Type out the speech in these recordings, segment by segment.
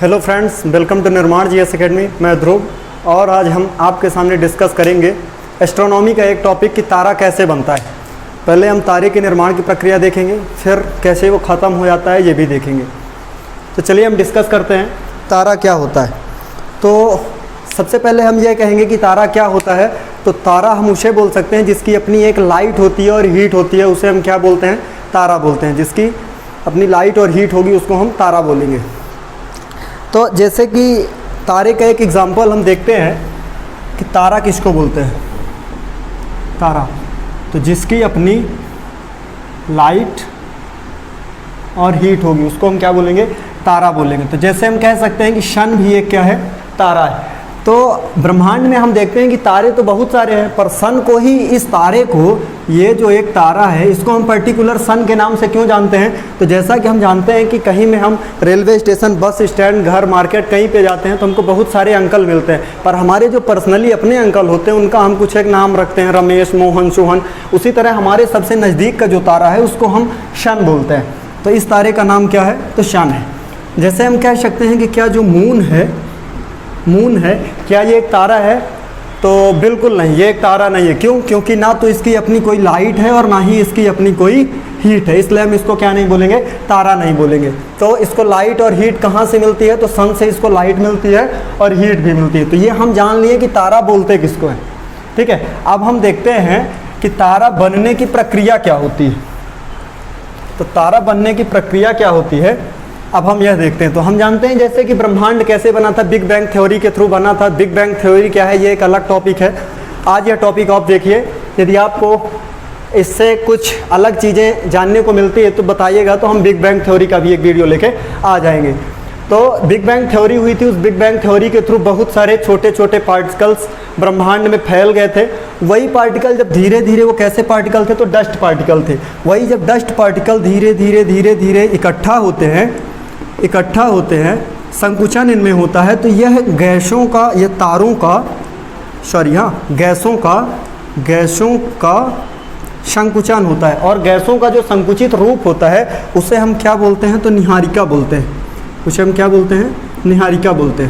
Hello friends, welcome to निर्माण GS academy. मैं ध्रुव और आज हम आपके सामने डिस्कस करेंगे एस्ट्रोनॉमी का एक टॉपिक कि तारा कैसे बनता है। पहले हम तारे के निर्माण की प्रक्रिया देखेंगे, फिर कैसे वो ख़त्म हो जाता है ये भी देखेंगे। तो चलिए हम डिस्कस करते हैं तारा क्या होता है। तो सबसे पहले हम ये कहेंगे कि तारा क्या होता है। तो तारा हम उसे बोल सकते हैं जिसकी अपनी एक लाइट होती है और हीट होती है, उसे हम क्या बोलते हैं? तारा बोलते हैं। जिसकी अपनी लाइट और हीट होगी उसको हम तारा बोलेंगे। तो जैसे कि तारे का एक एग्जांपल हम देखते हैं कि तारा किसको बोलते हैं? तारा तो जिसकी अपनी लाइट और हीट होगी उसको हम क्या बोलेंगे? तारा बोलेंगे। तो जैसे हम कह सकते हैं कि सन भी एक क्या है? तारा है। तो ब्रह्मांड में हम देखते हैं कि तारे तो बहुत सारे हैं, पर सन को ही, इस तारे को, ये जो एक तारा है इसको हम पर्टिकुलर सन के नाम से क्यों जानते हैं? तो जैसा कि हम जानते हैं कि कहीं में हम रेलवे स्टेशन, बस स्टैंड, घर, मार्केट कहीं पे जाते हैं तो हमको बहुत सारे अंकल मिलते हैं, पर हमारे जो पर्सनली अपने अंकल होते हैं उनका हम कुछ एक नाम रखते हैं, रमेश, मोहन, सोहन। उसी तरह हमारे सबसे नज़दीक का जो तारा है उसको हम शन बोलते हैं। तो इस तारे का नाम क्या है? तो शन है। जैसे हम कह सकते हैं कि क्या जो मून है क्या ये एक तारा है? तो बिल्कुल नहीं, ये एक तारा नहीं है। क्यों? क्योंकि ना तो इसकी अपनी कोई लाइट है और ना ही इसकी अपनी कोई हीट है, इसलिए हम इसको क्या नहीं बोलेंगे? तारा नहीं बोलेंगे। तो इसको लाइट और हीट कहाँ से मिलती है? तो सन से इसको लाइट मिलती है और हीट भी मिलती है। तो ये हम जान लिए कि तारा बोलते किसको है। ठीक है, अब हम देखते हैं कि तारा बनने की प्रक्रिया क्या होती है। तो तारा बनने की प्रक्रिया क्या होती है अब हम यह देखते हैं। तो हम जानते हैं जैसे कि ब्रह्मांड कैसे बना था, बिग बैंग थ्योरी के थ्रू बना था। बिग बैंग थ्योरी क्या है ये एक अलग टॉपिक है। आज यह टॉपिक आप देखिए, यदि आपको इससे कुछ अलग चीज़ें जानने को मिलती है तो बताइएगा, तो हम बिग बैंग थ्योरी का भी एक वीडियो लेके आ जाएंगे। तो बिग बैंग थ्योरी हुई थी, उस बिग बैंग थ्योरी के थ्रू बहुत सारे छोटे छोटे पार्टिकल्स ब्रह्मांड में फैल गए थे। वही पार्टिकल जब धीरे धीरे, वो कैसे पार्टिकल थे? तो डस्ट पार्टिकल थे। वही जब डस्ट पार्टिकल धीरे धीरे इकट्ठा होते हैं, संकुचन इनमें होता है, तो यह गैसों का, यह तारों का, गैसों का संकुचन होता है। और गैसों का जो संकुचित रूप होता है उसे हम क्या बोलते हैं? तो निहारिका बोलते हैं। उसे हम क्या बोलते हैं? निहारिका बोलते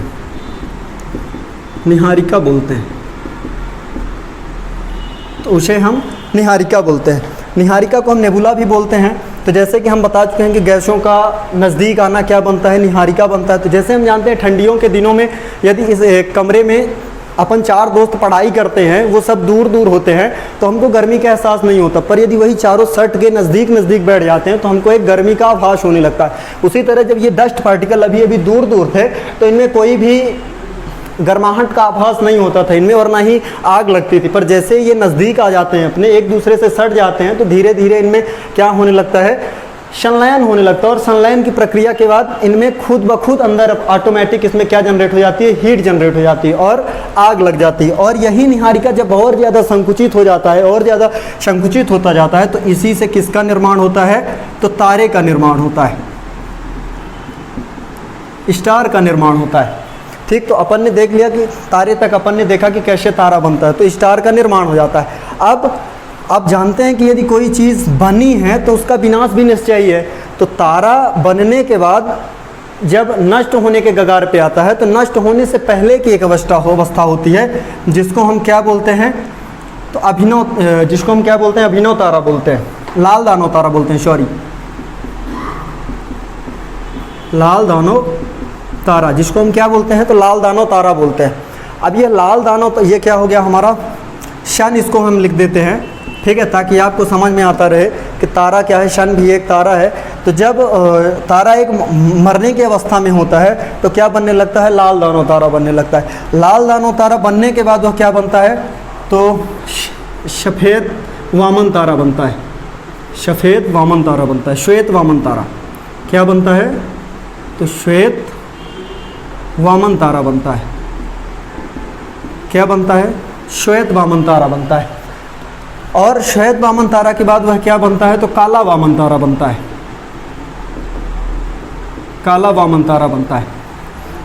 हैं। तो उसे हम निहारिका बोलते हैं। निहारिका को हम नेबुला भी बोलते हैं। तो जैसे कि हम बता चुके हैं कि गैसों का नज़दीक आना क्या बनता है? निहारिका बनता है। तो जैसे हम जानते हैं ठंडियों के दिनों में यदि इस कमरे में अपन 4 दोस्त पढ़ाई करते हैं, वो सब दूर दूर होते हैं तो हमको गर्मी का एहसास नहीं होता, पर यदि वही चारों सट के नज़दीक बैठ जाते हैं तो हमको एक गर्मी का आभास होने लगता है। उसी तरह जब ये डस्ट पार्टिकल अभी दूर दूर थे तो इनमें कोई भी गर्माहट का आभास नहीं होता था इनमें, और ना ही आग लगती थी। पर जैसे ये नज़दीक आ जाते हैं, अपने एक दूसरे से सट जाते हैं, तो धीरे धीरे इनमें क्या होने लगता है? संलयन होने लगता है। और संलयन की प्रक्रिया के बाद इनमें खुद ब खुद अंदर ऑटोमेटिक इसमें क्या जनरेट हो जाती है? हीट जनरेट हो जाती है और आग लग जाती है। और यही निहारिका जब और ज़्यादा संकुचित हो जाता है, और ज़्यादा संकुचित होता जाता है, तो इसी से किसका निर्माण होता है? तो तारे का निर्माण होता है, स्टार का निर्माण होता है। ठीक, तो अपन ने देख लिया कि तारे तक अपन ने देखा कि कैसे तारा बनता है, तो स्टार का निर्माण हो जाता है। अब आप जानते हैं कि यदि कोई चीज़ बनी है तो उसका विनाश भी निश्चयी है। तो तारा बनने के बाद जब नष्ट होने के कगार पे आता है, तो नष्ट होने से पहले की एक अवस्था होती है जिसको हम क्या बोलते हैं? तो अभिनव तारा बोलते हैं, लाल दानव तारा बोलते हैं, लाल दानव तारा, जिसको हम क्या बोलते हैं? तो लाल दानव तारा बोलते हैं। अब ये लाल दानव, तो ये क्या हो गया हमारा? शन, इसको हम लिख देते हैं। ठीक है, ताकि आपको समझ में आता रहे कि तारा क्या है, शन भी एक तारा है। तो जब तारा एक मरने की अवस्था में होता है तो क्या बनने लगता है? लाल दानव तारा बनने लगता है। लाल दानव तारा बनने के बाद वह क्या बनता है? तो सफ़ेद वामन तारा बनता है। सफ़ेद वामन तारा बनता है, श्वेत वामन तारा। क्या बनता है? तो श्वेत वामन तारा बनता है। क्या बनता है? श्वेत वामन तारा बनता है। और श्वेत वामन तारा के बाद वह क्या बनता है? तो काला वामन तारा बनता है। काला वामन तारा बनता है।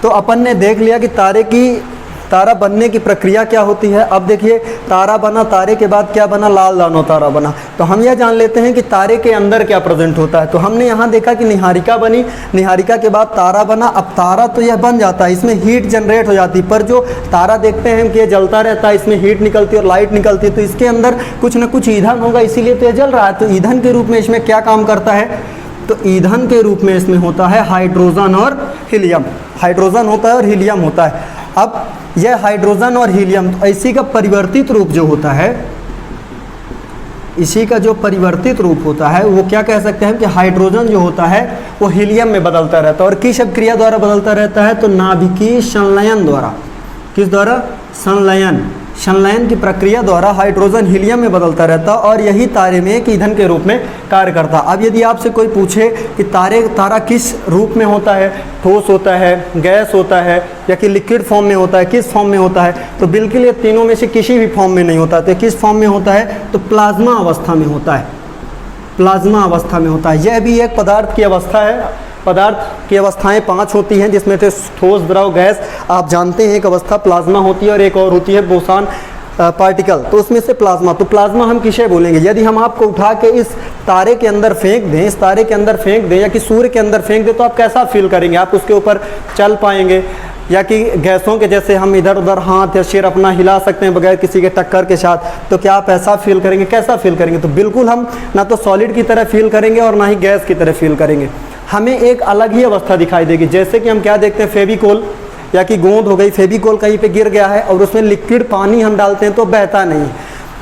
तो अपन ने देख लिया कि तारा बनने की प्रक्रिया क्या होती है। अब देखिए तारा बना, तारे के बाद क्या बना, लाल दानव तारा बना। तो हम यह जान लेते हैं कि तारे के अंदर क्या प्रेजेंट होता है। तो हमने यहाँ देखा कि निहारिका बनी, निहारिका के बाद तारा बना। अब तारा तो यह बन जाता है, इसमें हीट जनरेट हो जाती है, पर जो तारा देखते हैं कि ये जलता रहता है, इसमें हीट निकलती है और लाइट निकलती है, तो इसके अंदर कुछ न कुछ ईंधन होगा, इसीलिए तो ये जल रहा है। तो ईंधन के रूप में इसमें क्या काम करता है, तो ईंधन के रूप में इसमें होता है हाइड्रोजन और हीलियम। हाइड्रोजन होता है और हीलियम होता है। अब यह हाइड्रोजन और हीलियम, तो इसी का परिवर्तित रूप जो होता है, इसी का जो परिवर्तित रूप होता है वो क्या कह सकते हैं कि हाइड्रोजन जो होता है वो हीलियम में बदलता रहता है। और किस अभिक्रिया द्वारा बदलता रहता है, तो नाभिकीय संलयन द्वारा। किस द्वारा, संलयन। संलयन की प्रक्रिया द्वारा हाइड्रोजन हीलियम में बदलता रहता है और यही तारे में एक ईंधन के रूप में कार्य करता है। अब यदि आपसे कोई पूछे कि तारा किस रूप में होता है, ठोस होता है, गैस होता है या कि लिक्विड फॉर्म में होता है, किस फॉर्म में होता है, तो बिल्कुल ये तीनों में से किसी भी फॉर्म में नहीं होता। तो किस फॉर्म में होता है, तो प्लाज्मा अवस्था में होता है। प्लाज्मा अवस्था में होता है। यह भी एक पदार्थ की अवस्था है। पदार्थ की अवस्थाएं 5 होती हैं, जिसमें से ठोस, द्रव, गैस। आप जानते हैं एक अवस्था प्लाज्मा होती है और एक और होती है बोसान पार्टिकल। तो उसमें से प्लाज्मा, तो प्लाज्मा हम किसे बोलेंगे। यदि हम आपको उठा के इस तारे के अंदर फेंक दें, इस तारे के अंदर फेंक दें या कि सूर्य के अंदर फेंक दें, तो आप कैसा फील करेंगे, आप उसके ऊपर चल पाएंगे या कि गैसों के जैसे हम इधर उधर हाथ या सिर अपना हिला सकते हैं बगैर किसी के टक्कर के साथ, तो क्या आप ऐसा फील करेंगे, कैसा फील करेंगे। तो बिल्कुल हम ना तो सॉलिड की तरह फील करेंगे और ना ही गैस की तरह फील करेंगे। हमें एक अलग ही अवस्था दिखाई देगी। जैसे कि हम क्या देखते हैं, फेविकोल या कि गोंद हो गई, फेविकोल कहीं पे गिर गया है और उसमें लिक्विड पानी हम डालते हैं तो बहता नहीं।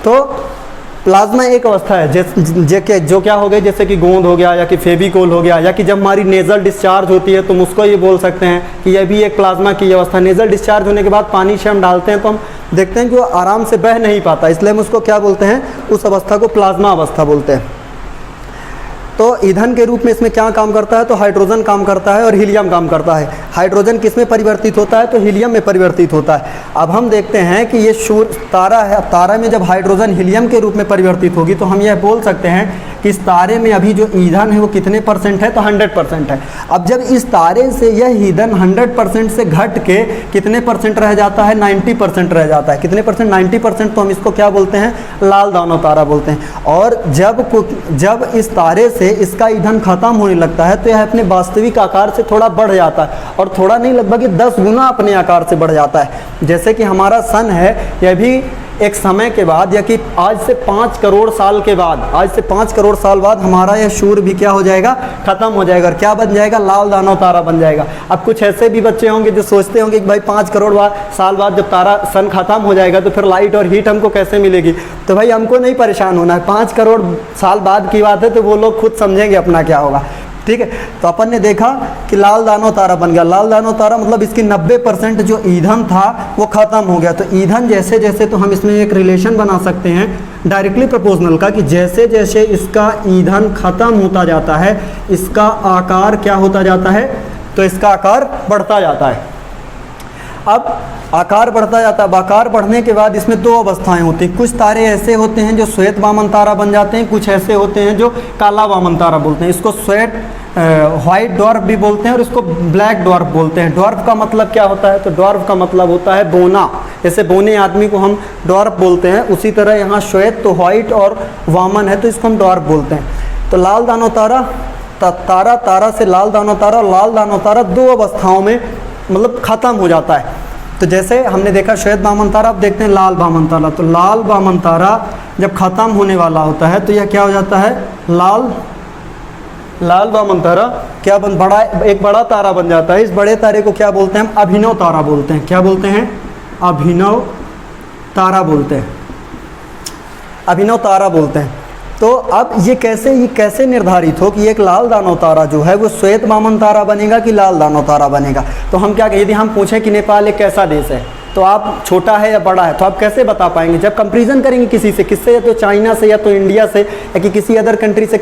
तो प्लाज्मा एक अवस्था है जो क्या हो गई, जैसे कि गोंद हो गया या कि फेविकोल हो गया, या कि जब हमारी नेज़ल डिस्चार्ज होती है तो हम उसको ये बोल सकते हैं कि यह भी एक प्लाज्मा की अवस्था। नेज़ल डिस्चार्ज होने के बाद पानी से हम डालते हैं तो हम देखते हैं कि वो आराम से बह नहीं पाता, इसलिए हम उसको क्या बोलते हैं, उस अवस्था को प्लाज्मा अवस्था बोलते हैं। तो ईंधन के रूप में इसमें क्या काम करता है, तो हाइड्रोजन काम करता है और हीलियम काम करता है। हाइड्रोजन किस में परिवर्तित होता है, तो हीलियम में परिवर्तित होता है। अब हम देखते हैं कि ये तारा है, तारा में जब हाइड्रोजन हीलियम के रूप में परिवर्तित होगी तो हम यह बोल सकते हैं कि इस तारे में अभी जो ईंधन है वो कितने % है, तो 100% है। अब जब इस तारे से यह ईंधन 100% से घट के कितने % रह जाता है, 90% रह जाता है। कितने %, 90%। तो हम इसको क्या बोलते हैं, लाल दानव तारा बोलते हैं। और जब इस तारे से इसका ईंधन खत्म होने लगता है तो यह अपने वास्तविक आकार से थोड़ा बढ़ जाता है, और थोड़ा नहीं, लगभग 10 गुना अपने आकार से बढ़ जाता है। जैसे कि हमारा सन है, यह भी एक समय के बाद या कि आज से 5 करोड़ साल के बाद, आज से 5 करोड़ साल बाद हमारा यह सूर्य भी क्या हो जाएगा, खत्म हो जाएगा। और क्या बन जाएगा, लाल दानव तारा बन जाएगा। अब कुछ ऐसे भी बच्चे होंगे जो सोचते होंगे कि भाई 5 करोड़ साल बाद जब तारा सन खत्म हो जाएगा तो फिर लाइट और हीट हमको कैसे मिलेगी। तो भाई हमको नहीं परेशान होना है, 5 करोड़ साल बाद की बात है, तो वो लोग खुद समझेंगे अपना क्या होगा। ठीक है, तो अपन ने देखा कि लाल दानव तारा बन गया। लाल दानव तारा मतलब इसकी 90% जो ईंधन था वो खत्म हो गया। तो ईंधन जैसे जैसे, तो हम इसमें एक रिलेशन बना सकते हैं डायरेक्टली प्रोपोर्शनल का, कि जैसे जैसे इसका ईंधन खत्म होता जाता है इसका आकार क्या होता जाता है, तो इसका आकार बढ़ता जाता है। अब आकार बढ़ता जाता है। आकार बढ़ने के बाद इसमें 2 अवस्थाएं होती हैं। कुछ तारे ऐसे होते हैं जो श्वेत वामन तारा बन जाते हैं, कुछ ऐसे होते हैं जो काला वामन तारा बोलते हैं। इसको व्हाइट ड्वार्फ भी बोलते हैं और इसको ब्लैक ड्वार्फ बोलते हैं। ड्वार्फ का मतलब क्या होता है, तो ड्वार्फ का मतलब होता है बोना। जैसे बोने आदमी को हम ड्वार्फ बोलते हैं, उसी तरह यहाँ श्वेत तो व्हाइट और वामन है तो इसको हम ड्वार्फ बोलते हैं। तो लाल दानव तारा से लाल दानव तारा, और लाल दानव तारा 2 अवस्थाओं में मतलब ख़त्म हो जाता है। तो जैसे हमने देखा श्वेत वामन तारा, अब देखते हैं लाल वामन तारा। तो लाल वामन तारा जब ख़त्म होने वाला होता है तो यह क्या हो जाता है, लाल वामन तारा क्या एक बड़ा तारा बन जाता है। इस बड़े तारे को क्या बोलते हैं, हम अभिनव तारा बोलते हैं। क्या बोलते हैं, अभिनव तारा बोलते हैं, अभिनव तारा बोलते हैं। तो अब ये कैसे निर्धारित हो कि एक लाल दानव तारा जो है वो श्वेत वामन तारा बनेगा कि लाल दानव तारा बनेगा। तो हम क्या, यदि हम पूछें कि नेपाल एक कैसा देश है, तो आप छोटा है या बड़ा है, तो आप कैसे बता पाएंगे। जब कंपैरिजन करेंगे किसी से, किससे, या तो चाइना से या तो इंडिया से या कि किसी अदर कंट्री से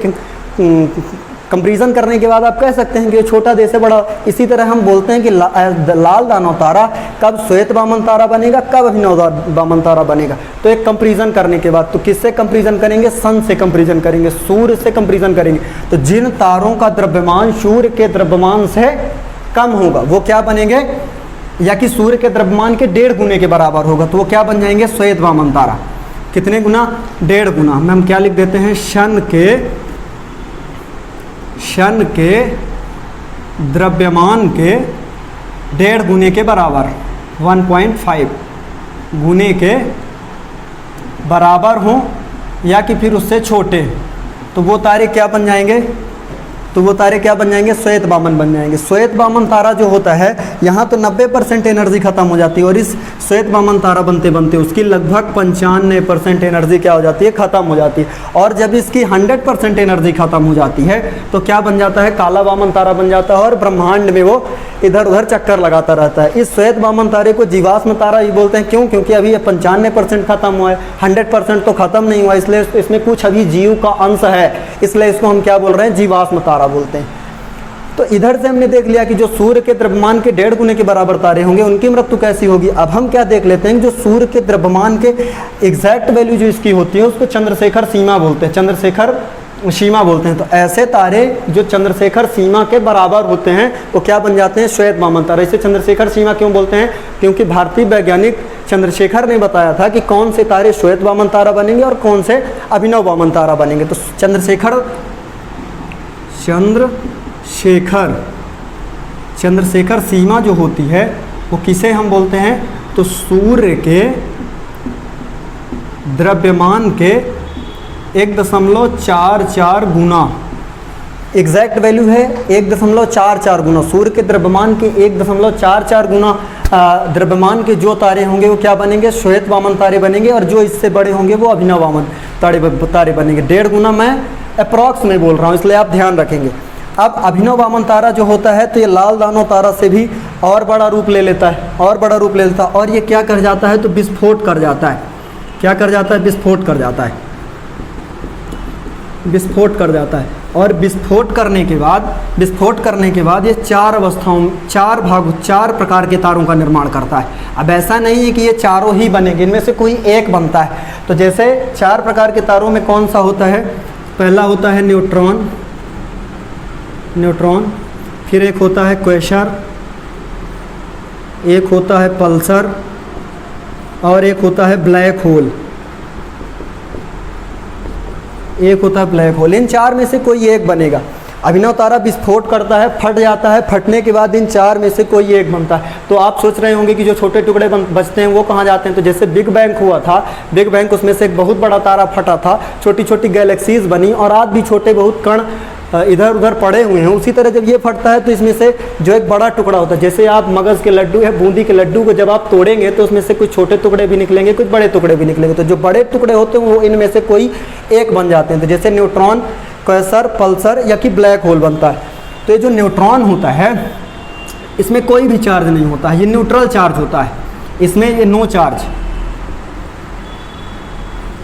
कंपैरिजन करने के बाद आप कह सकते हैं कि ये छोटा देश है, बड़ा। इसी तरह हम बोलते हैं कि लाल दानव तारा कब श्वेत वामन तारा बनेगा, कब अभिनव वामन तारा बनेगा। तो एक कंपैरिजन करने के बाद, तो किससे कंपैरिजन करेंगे, सन से कंपैरिजन करेंगे, सूर्य से कंपैरिजन करेंगे। तो जिन तारों का द्रव्यमान सूर्य के द्रव्यमान से कम होगा वो क्या बनेंगे, या कि सूर्य के द्रव्यमान के 1.5 गुने के बराबर होगा, तो वो क्या बन जाएंगे, श्वेत वामन तारा। कितने गुना, 1.5 गुना। हम क्या लिख देते हैं, शन के द्रव्यमान के 1.5 गुने के बराबर, 1.5 गुने के बराबर हों या कि फिर उससे छोटे, तो वो तारे क्या बन जाएंगे, श्वेत वामन बन जाएंगे। श्वेत वामन तारा जो होता है, यहाँ तो 90% एनर्जी खत्म हो जाती है और इस श्वेत वामन तारा बनते बनते उसकी लगभग 95% एनर्जी क्या हो जाती है, खत्म हो जाती है। और जब इसकी 100% एनर्जी खत्म हो जाती है तो क्या बन जाता है, काला वामन तारा बन जाता है और ब्रह्मांड में वो इधर उधर चक्कर लगाता रहता है। इस श्वेत वामन तारे को जीवाश्म तारा ही बोलते हैं। क्यों? क्योंकि अभी ये 95% खत्म हुआ है, 100% तो खत्म नहीं हुआ, इसलिए इसमें कुछ अभी जीव का अंश है, इसलिए इसको हम क्या बोल रहे हैं, जीवाश्म तारा बोलते हैं। तो इधर से हमने देख लिया कि जो सूर्य के द्रव्यमान के 1.5 गुने के बराबर तारे होंगे उनकी मृत्यु कैसी होगी। अब हम क्या देख लेते हैं, जो सूर्य के द्रव्यमान के एग्जैक्ट वैल्यू जो इसकी होती है उसको चंद्रशेखर सीमा बोलते हैं, चंद्रशेखर सीमा बोलते हैं। तो ऐसे तारे जो चंद्रशेखर सीमा के बराबर होते हैं वो क्या बन जाते हैं, श्वेत वामन तारा। इसे चंद्रशेखर सीमा क्यों बोलते हैं, क्योंकि भारतीय वैज्ञानिक चंद्रशेखर ने बताया था कि कौन से तारे श्वेत वामन तारा बनेंगे और कौन से अभिनव वामन तारा बनेंगे। तो चंद्रशेखर सीमा जो होती है वो किसे हम बोलते हैं, तो सूर्य के द्रव्यमान के 1.44 गुना, एग्जैक्ट वैल्यू है 1.44 गुना, सूर्य के द्रव्यमान के 1.44 गुना द्रव्यमान के जो तारे होंगे वो क्या बनेंगे, श्वेत वामन तारे बनेंगे, और जो इससे बड़े होंगे वो अभिनव वामन तारे बनेंगे। 1.5 गुना मैं अप्रॉक्स में बोल रहा हूँ, इसलिए आप ध्यान रखेंगे। अब अभिनव वामन तारा जो होता है तो ये लाल दानव तारा से भी और बड़ा रूप ले लेता है, और ये क्या कर जाता है, तो विस्फोट कर जाता है। क्या कर जाता है, विस्फोट कर जाता है। और विस्फोट करने के बाद ये 4 प्रकार के तारों का निर्माण करता है। अब ऐसा नहीं है कि ये चारों ही बनेंगे, इनमें से कोई एक बनता है। तो जैसे 4 प्रकार के तारों में कौन सा होता है, पहला होता है न्यूट्रॉन, फिर एक होता है क्वेसर, एक होता है पल्सर और एक होता है ब्लैक होल। इन 4 में से कोई एक बनेगा। अभिनव तारा विस्फोट करता है, फट जाता है, फटने के बाद इन 4 में से कोई एक बनता है। तो आप सोच रहे होंगे कि जो छोटे टुकड़े बचते हैं वो कहाँ जाते हैं। तो जैसे बिग बैंग हुआ था, बिग बैंग उसमें से एक बहुत बड़ा तारा फटा था, छोटी छोटी गैलेक्सीज बनी और आज भी छोटे बहुत कण इधर उधर पड़े हुए हैं। उसी तरह जब ये फटता है तो इसमें से जो एक बड़ा टुकड़ा होता है, जैसे आप मगज़ के लड्डू या बूंदी के लड्डू को जब आप तोड़ेंगे तो उसमें से कुछ छोटे टुकड़े भी निकलेंगे, कुछ बड़े टुकड़े भी निकलेंगे। तो जो बड़े टुकड़े होते हैं वो इनमें से कोई एक बन जाते हैं। तो जैसे न्यूट्रॉन, क्वेसर, पल्सर या कि ब्लैक होल बनता है। तो ये जो न्यूट्रॉन होता है इसमें कोई भी चार्ज नहीं होता है, ये न्यूट्रल चार्ज होता है, इसमें ये नो चार्ज,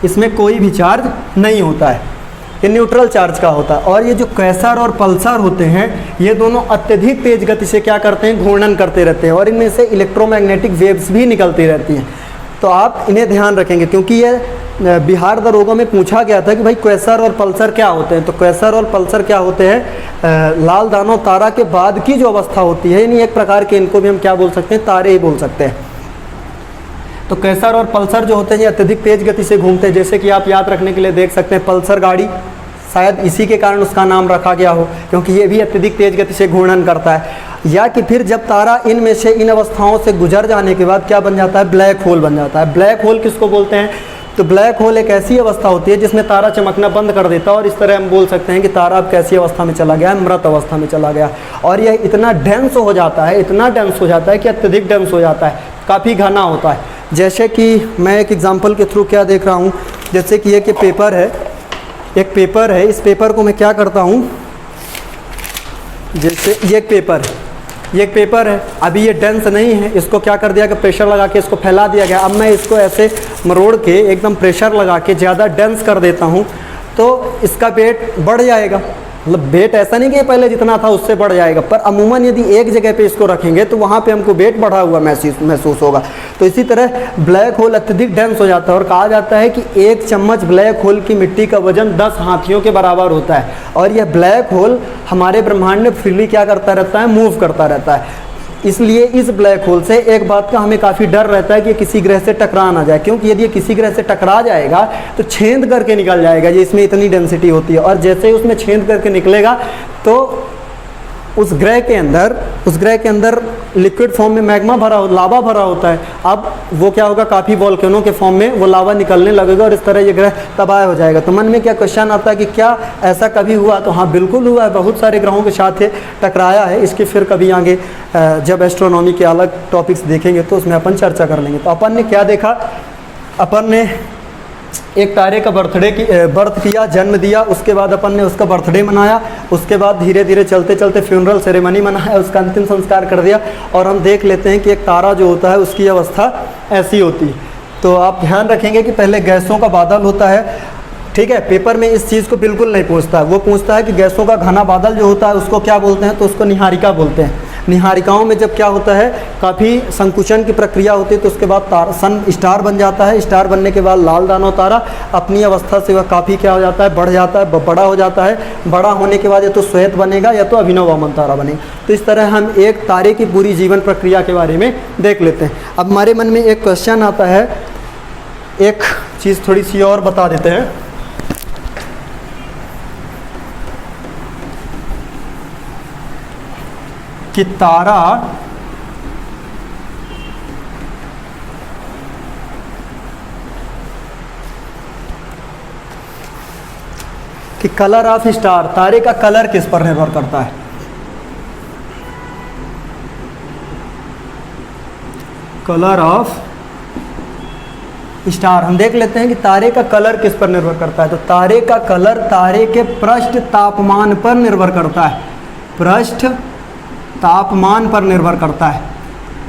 इसमें कोई भी चार्ज नहीं होता है, ये न्यूट्रल चार्ज का होता है। और ये जो क्वेसर और पल्सर होते हैं ये दोनों अत्यधिक तेज गति से क्या करते हैं, घूर्णन करते रहते हैं और इनमें से इलेक्ट्रोमैग्नेटिक वेव्स भी निकलती रहती हैं। तो आप इन्हें ध्यान रखेंगे क्योंकि ये बिहार दरोगा में पूछा गया था कि भाई क्वेसर और पल्सर क्या होते हैं। तो क्वेसर और पल्सर क्या होते हैं, लाल दानव तारा के बाद की जो अवस्था होती है, यानी एक प्रकार के इनको भी हम क्या बोल सकते हैं, तारे ही बोल सकते हैं। तो क्वेसर और पल्सर जो होते हैं ये अत्यधिक तेज गति से घूमते हैं। जैसे कि आप याद रखने के लिए देख सकते हैं पल्सर गाड़ी, शायद इसी के कारण उसका नाम रखा गया हो क्योंकि ये भी अत्यधिक तेज गति से घूर्णन करता है। या कि फिर जब तारा इनमें से इन अवस्थाओं से गुजर जाने के बाद क्या बन जाता है, ब्लैक होल बन जाता है। ब्लैक होल किसको बोलते हैं, तो ब्लैक होल एक ऐसी अवस्था होती है जिसमें तारा चमकना बंद कर देता है और इस तरह हम बोल सकते हैं कि तारा अब कैसी अवस्था में चला गया है, मृत अवस्था में चला गया। और यह इतना डेंस हो जाता है, कि अत्यधिक डेंस हो जाता है, काफ़ी घना होता है। जैसे कि मैं एक एग्जांपल के थ्रू क्या देख रहा हूँ, जैसे कि एक पेपर है, इस पेपर को मैं क्या करता हूँ, जैसे ये एक पेपर है, अभी ये डेंस नहीं है, इसको क्या कर दिया कि प्रेशर लगा के इसको फैला दिया गया। अब मैं इसको ऐसे मरोड़ के एकदम प्रेशर लगा के ज़्यादा डेंस कर देता हूँ तो इसका वेट बढ़ जाएगा। मतलब वेट ऐसा नहीं कि पहले जितना था उससे बढ़ जाएगा, पर अमूमन यदि एक जगह पे इसको रखेंगे तो वहाँ पे हमको वेट बढ़ा हुआ महसूस होगा। तो इसी तरह ब्लैक होल अत्यधिक डेंस हो जाता है और कहा जाता है कि 1 चम्मच ब्लैक होल की मिट्टी का वजन 10 हाथियों के बराबर होता है। और यह ब्लैक होल हमारे ब्रह्मांड में फ्रीली क्या करता रहता है, मूव करता रहता है। इसलिए इस ब्लैक होल से एक बात का हमें काफ़ी डर रहता है कि किसी ग्रह से टकरा ना जाए, क्योंकि यदि ये किसी ग्रह से टकरा जाएगा तो छेद करके निकल जाएगा, ये इसमें इतनी डेंसिटी होती है, और जैसे ही उसमें छेद करके निकलेगा तो उस ग्रह के अंदर लिक्विड फॉर्म में मैग्मा भरा हो, लावा भरा होता है। अब वो क्या होगा, काफ़ी वॉल्केनो के फॉर्म में वो लावा निकलने लगेगा और इस तरह ये ग्रह तबाह हो जाएगा। तो मन में क्या क्वेश्चन आता है कि क्या ऐसा कभी हुआ? तो हाँ, बिल्कुल हुआ है, बहुत सारे ग्रहों के साथ ये टकराया है। इसके फिर कभी आगे जब एस्ट्रोनॉमी के अलग टॉपिक्स देखेंगे तो उसमें अपन चर्चा कर लेंगे। तो अपन ने क्या देखा, अपन ने एक तारे का बर्थ किया, जन्म दिया, उसके बाद अपन ने उसका बर्थडे मनाया, उसके बाद धीरे धीरे चलते चलते फ्यूनरल सेरेमनी मनाया, उसका अंतिम संस्कार कर दिया। और हम देख लेते हैं कि एक तारा जो होता है उसकी अवस्था ऐसी होती है। तो आप ध्यान रखेंगे कि पहले गैसों का बादल होता है, ठीक है। पेपर में इस चीज़ को बिल्कुल नहीं पूछता है, वो पूछता है कि गैसों का घना बादल जो होता है उसको क्या बोलते हैं, तो उसको निहारिका बोलते हैं। निहारिकाओं में जब क्या होता है, काफ़ी संकुचन की प्रक्रिया होती है, तो उसके बाद सन स्टार बन जाता है। स्टार बनने के बाद लाल दानव तारा अपनी अवस्था से वह काफ़ी क्या हो जाता है, बढ़ जाता है, बड़ा हो जाता है। बड़ा होने के बाद या तो श्वेत बनेगा या तो अभिनव वामन तारा बनेगा। तो इस तरह हम एक तारे की पूरी जीवन प्रक्रिया के बारे में देख लेते हैं। अब हमारे मन में एक क्वेश्चन आता है, एक चीज़ थोड़ी सी और बता देते हैं कि तारा कि कलर ऑफ स्टार, तारे का कलर किस पर निर्भर करता है? कलर ऑफ स्टार, हम देख लेते हैं कि तारे का कलर किस पर निर्भर करता है। तो तारे का कलर तारे के पृष्ठ तापमान पर निर्भर करता है, पृष्ठ तापमान पर निर्भर करता है।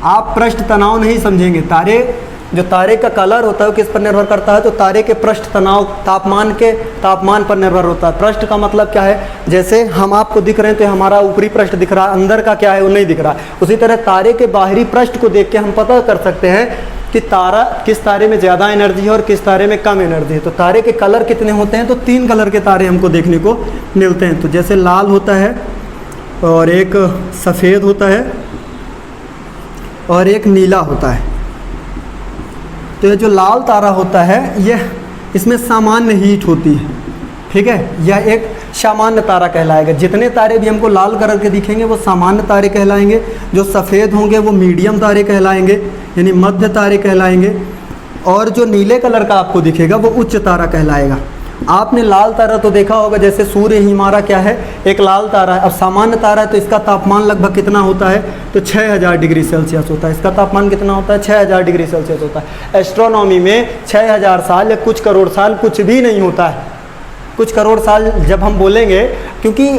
आप पृष्ठ तनाव नहीं समझेंगे, तारे का कलर होता है वो किस पर निर्भर करता है, तो तारे के पृष्ठ तनाव तापमान पर निर्भर होता है। पृष्ठ का मतलब क्या है, जैसे हम आपको दिख रहे हैं तो हमारा ऊपरी पृष्ठ दिख रहा है, अंदर का क्या है वो नहीं दिख रहा है। उसी तरह तारे के बाहरी पृष्ठ को देख के हम पता कर सकते हैं कि किस तारे में ज़्यादा एनर्जी है और किस तारे में कम एनर्जी है। तो तारे के कलर कितने होते हैं, तो 3 कलर के तारे हमको देखने को मिलते हैं। तो जैसे लाल होता है और एक सफ़ेद होता है और एक नीला होता है। तो ये जो लाल तारा होता है इसमें सामान्य हीट होती है, ठीक है, यह एक सामान्य तारा कहलाएगा। जितने तारे भी हमको लाल कलर के दिखेंगे वो सामान्य तारे कहलाएंगे, जो सफ़ेद होंगे वो मीडियम तारे कहलाएंगे यानी मध्य तारे कहलाएंगे, और जो नीले कलर का आपको दिखेगा वो उच्च तारा कहलाएगा। आपने लाल तारा तो देखा होगा, जैसे सूर्य ही हमारा क्या है, एक लाल तारा है। अब सामान्य तारा है तो इसका तापमान लगभग कितना होता है, तो 6000 डिग्री सेल्सियस होता है। इसका तापमान कितना होता है, 6000 डिग्री सेल्सियस होता है। एस्ट्रोनॉमी में 6000 साल या कुछ करोड़ साल कुछ भी नहीं होता है। कुछ करोड़ साल जब हम बोलेंगे, क्योंकि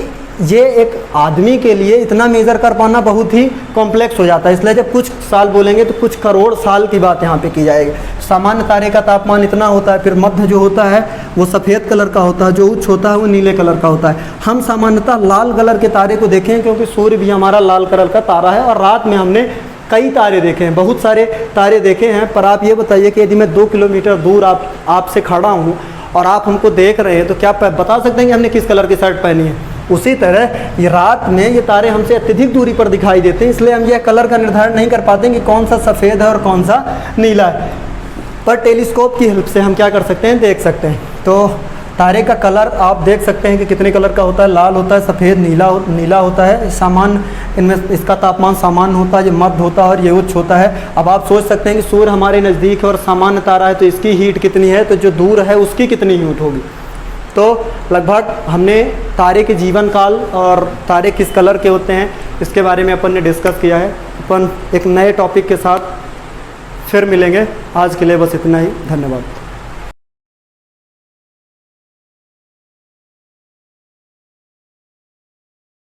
ये एक आदमी के लिए इतना मेज़र कर पाना बहुत ही कॉम्प्लेक्स हो जाता है, इसलिए जब कुछ साल बोलेंगे तो कुछ करोड़ साल की बात यहाँ पे की जाएगी। सामान्य तारे का तापमान इतना होता है, फिर मध्य जो होता है वो सफ़ेद कलर का होता है, जो उच्च होता है वो नीले कलर का होता है। हम सामान्यतः लाल कलर के तारे को देखें क्योंकि सूर्य भी हमारा लाल कलर का तारा है, और रात में हमने कई तारे देखे हैं, बहुत सारे तारे देखे हैं। पर आप ये बताइए कि यदि मैं 2 किलोमीटर दूर आपसे खड़ा हूँ और आप हमको देख रहे हैं तो क्या बता सकते हैं कि हमने किस कलर की शर्ट पहनी है? उसी तरह ये रात में ये तारे हमसे अत्यधिक दूरी पर दिखाई देते हैं, इसलिए हम यह कलर का निर्धारण नहीं कर पाते कि कौन सा सफ़ेद है और कौन सा नीला है। पर टेलीस्कोप की हेल्प से हम क्या कर सकते हैं, देख सकते हैं। तो तारे का कलर आप देख सकते हैं कि कितने कलर का होता है, लाल होता है, सफ़ेद, नीला होता है। सामान्य इनमें इसका तापमान सामान्य होता है, ये मध्य होता है और ये उच्च होता है। अब आप सोच सकते हैं कि सूर्य हमारे नज़दीक है और सामान्य तारा है तो इसकी हीट कितनी है, तो जो दूर है उसकी कितनी हीट होगी। तो लगभग हमने तारे के जीवन काल और तारे किस कलर के होते हैं इसके बारे में अपन ने डिस्कस किया है। अपन एक नए टॉपिक के साथ फिर मिलेंगे। आज के लिए बस इतना ही, धन्यवाद।